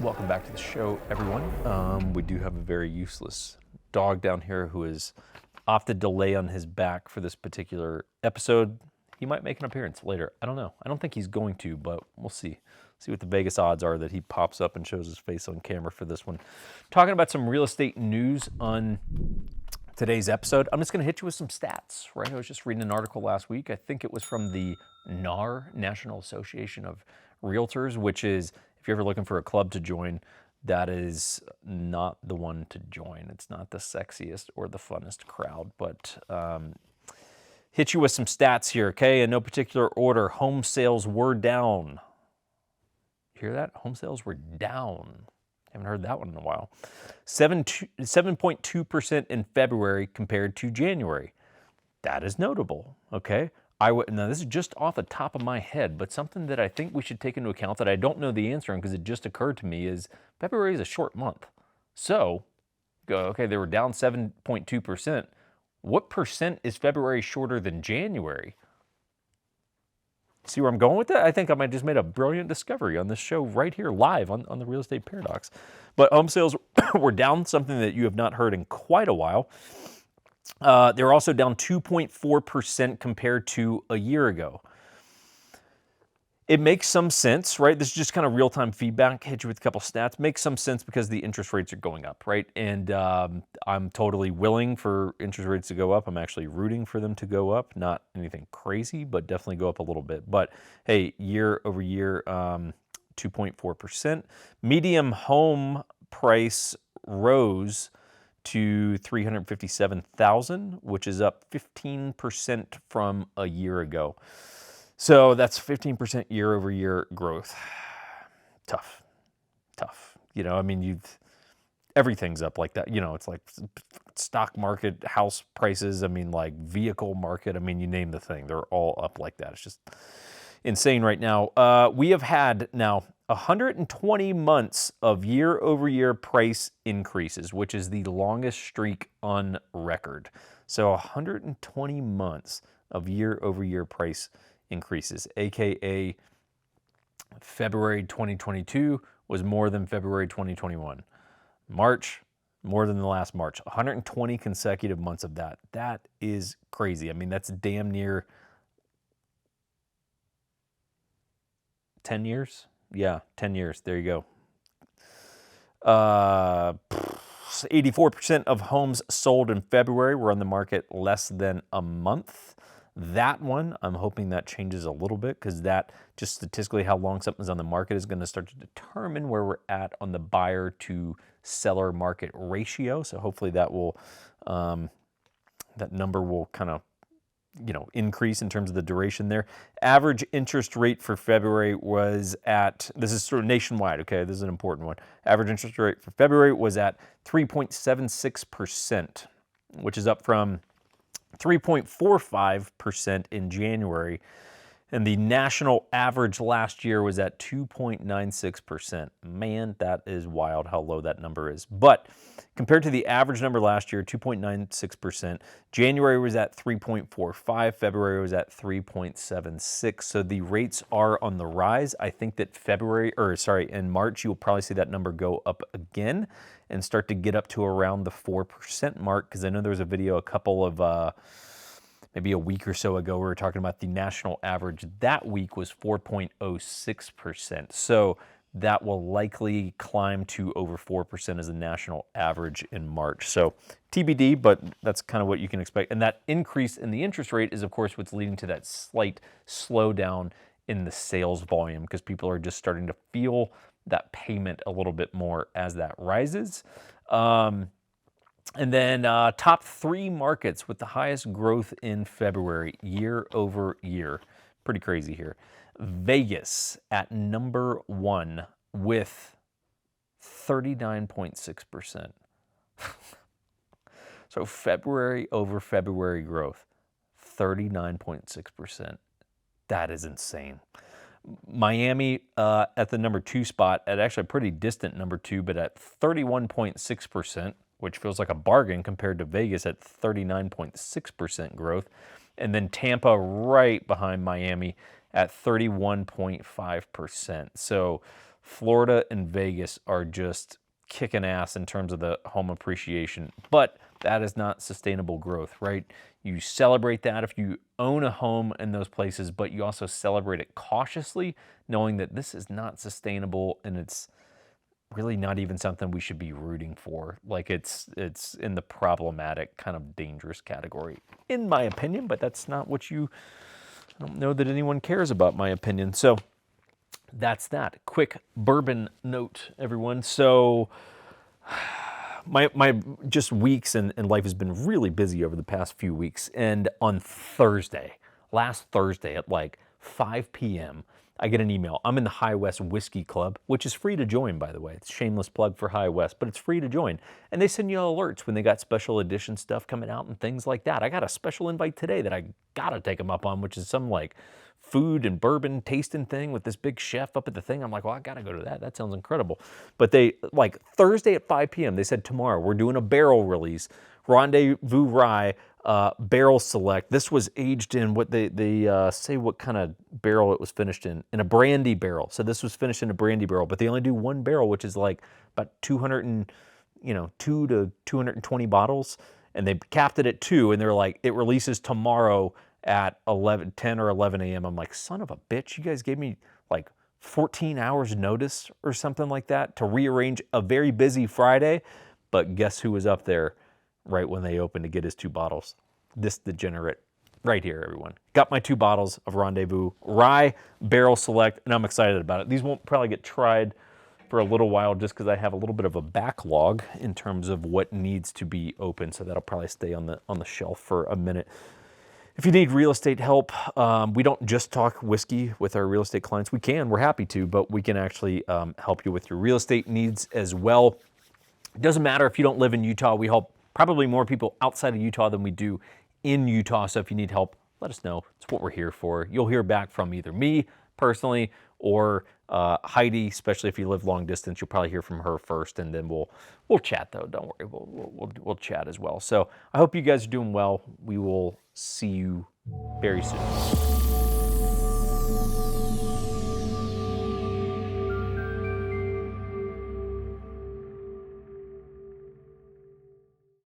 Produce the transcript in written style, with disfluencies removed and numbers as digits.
Welcome back to the show, everyone. We do have a very useless dog down here who is opted to lay on his back for this particular episode. He might make an appearance later. I don't know. I don't think he's going to, but we'll see. See what the Vegas odds are that he pops up and shows his face on camera for this one. Talking about some real estate news on today's episode. I'm just going to hit you with some stats, right? I was just reading an article last week. I think it was from the NAR, National Association of Realtors, which is, if you're ever looking for a club to join, that is not the one to join. It's not the sexiest or the funnest crowd, but hit you with some stats here, okay? In no particular order, home sales were down. You hear that? Home sales were down. Haven't heard that one in a while. 7.2% in February compared to January. That is notable, okay? Now, this is just off the top of my head, but something that I think we should take into account that I don't know the answer on because it just occurred to me is February is a short month. So, okay, they were down 7.2%. What percent is February shorter than January? See where I'm going with that? I think I might just made a brilliant discovery on this show right here live on the Real Estate Paradox. But home sales were down, something that you have not heard in quite a while. They were also down 2.4% compared to a year ago. It makes some sense, right? This is just kind of real-time feedback. Hit you with a couple stats. Makes some sense because the interest rates are going up, right? And I'm totally willing for interest rates to go up. I'm actually rooting for them to go up. Not anything crazy, but definitely go up a little bit. But hey, year over year, 2.4%. Medium home price rose to $357,000, which is up 15% from a year ago. So that's 15% year over year growth. Tough. You know, I mean, everything's up like that. You know, it's like stock market, house prices. I mean, like vehicle market. I mean, you name the thing. They're all up like that. It's just insane right now. We have had now 120 months of year-over-year price increases, which is the longest streak on record. So 120 months of year-over-year price increases, aka February 2022 was more than February 2021. March, more than the last March. 120 consecutive months of that. That is crazy. I mean, that's damn near 10 years. Yeah, 10 years. There you go. 84% of homes sold in February were on the market less than a month. That one, I'm hoping that changes a little bit because that just statistically how long something's on the market is going to start to determine where we're at on the buyer to seller market ratio. So hopefully that will, that number will kind of, increase in terms of the duration there. Average interest rate for February was at, this is sort of nationwide, okay, this is an important one. Average interest rate for February was at 3.76%, which is up from 3.45% in January. And the national average last year was at 2.96%. Man, that is wild how low that number is. But compared to the average number last year, 2.96%, January was at 3.45, February was at 3.76. So the rates are on the rise. I think that in March, you'll probably see that number go up again and start to get up to around the 4% mark. Because I know there was a video a couple of maybe a week or so ago, we were talking about the national average that week was 4.06%. So that will likely climb to over 4% as a national average in March. So TBD, but that's kind of what you can expect. And that increase in the interest rate is, of course, what's leading to that slight slowdown in the sales volume because people are just starting to feel that payment a little bit more as that rises. And then top 3 markets with the highest growth in February, year over year. Pretty crazy here. Vegas at number 1 with 39.6%. So February over February growth, 39.6%. That is insane. Miami at the number 2 spot, at actually a pretty distant number 2, but at 31.6%. Which feels like a bargain compared to Vegas at 39.6% growth. And then Tampa right behind Miami at 31.5%. So Florida and Vegas are just kicking ass in terms of the home appreciation, but that is not sustainable growth, right? You celebrate that if you own a home in those places, but you also celebrate it cautiously, knowing that this is not sustainable and it's really not even something we should be rooting for. Like it's in the problematic kind of dangerous category, in my opinion, but that's not what I don't know that anyone cares about my opinion. So that's that. Quick bourbon note, everyone. So my just weeks and life has been really busy over the past few weeks. And on Thursday, last Thursday at like 5 p.m., I get an email. I'm in the High West Whiskey Club, which is free to join, by the way. It's a shameless plug for High West, but it's free to join. And they send you alerts when they got special edition stuff coming out and things like that. I got a special invite today that I gotta take them up on, which is some like food and bourbon tasting thing with this big chef up at the thing. I'm like, well, I gotta go to that. That sounds incredible. But they, like Thursday at 5 p.m., they said tomorrow we're doing a barrel release. Rendezvous Rye barrel select. This was aged in what they say what kind of barrel it was finished in a brandy barrel. So this was finished in a brandy barrel, but they only do one barrel, which is like about 2 to 220 bottles, and they capped it at 2, and they're like, it releases tomorrow at 10 or 11 a.m. I'm like, son of a bitch, you guys gave me like 14 hours notice or something like that to rearrange a very busy Friday. But guess who was up there right when they opened to get his 2 bottles? This degenerate right here, everyone. Got my 2 bottles of Rendezvous Rye Barrel Select, and I'm excited about it. These won't probably get tried for a little while just because I have a little bit of a backlog in terms of what needs to be open, so that'll probably stay on the shelf for a minute. If you need real estate help, we don't just talk whiskey with our real estate clients. We can, we're happy to, but we can actually help you with your real estate needs as well. It doesn't matter if you don't live in Utah. We help probably more people outside of Utah than we do in Utah. So if you need help, let us know. It's what we're here for. You'll hear back from either me personally or Heidi, especially if you live long distance. You'll probably hear from her first, and then we'll chat though. Don't worry, we'll chat as well. So I hope you guys are doing well. We will see you very soon.